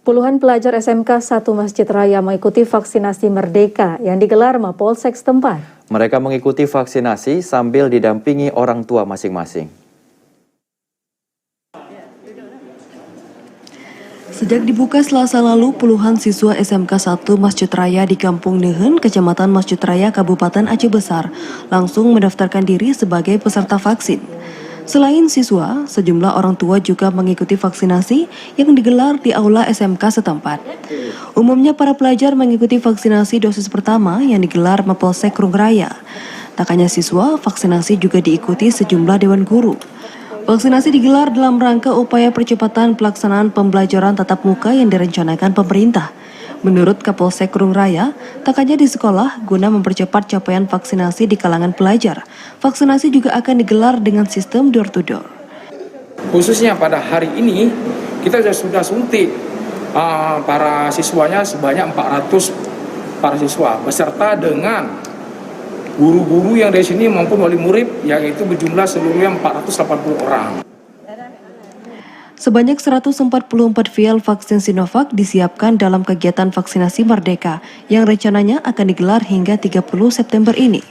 Puluhan pelajar SMK 1 Masjid Raya mengikuti vaksinasi Merdeka yang digelar Mapolsek setempat. Mereka mengikuti vaksinasi sambil didampingi orang tua masing-masing. Sejak dibuka Selasa lalu, puluhan siswa SMK 1 Masjid Raya di Kampung Nehen, Kecamatan Masjid Raya, Kabupaten Aceh Besar, langsung mendaftarkan diri sebagai peserta vaksin. Selain siswa, sejumlah orang tua juga mengikuti vaksinasi yang digelar di aula SMK setempat. Umumnya para pelajar mengikuti vaksinasi dosis pertama yang digelar Mapolsek Krung Raya. Tak hanya siswa, vaksinasi juga diikuti sejumlah dewan guru. Vaksinasi digelar dalam rangka upaya percepatan pelaksanaan pembelajaran tatap muka yang direncanakan pemerintah. Menurut Kapolsek Krung Raya, tak hanya di sekolah, guna mempercepat capaian vaksinasi di kalangan pelajar, vaksinasi juga akan digelar dengan sistem door-to-door. Khususnya pada hari ini, kita sudah suntik para siswanya sebanyak 400 para siswa, beserta dengan guru-guru yang dari sini maupun wali murid, yaitu berjumlah seluruhnya 480 orang. Sebanyak 144 vial vaksin Sinovac disiapkan dalam kegiatan vaksinasi Merdeka yang rencananya akan digelar hingga 30 September ini.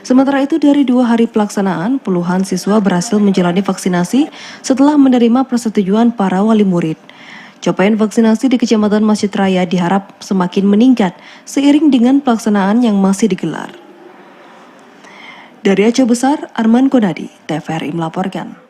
Sementara itu, dari 2 hari pelaksanaan, puluhan siswa berhasil menjalani vaksinasi setelah menerima persetujuan para wali murid. Capaian vaksinasi di Kecamatan Masjid Raya diharap semakin meningkat seiring dengan pelaksanaan yang masih digelar. Dari Aceh Besar, Arman Konadi, TVRI melaporkan.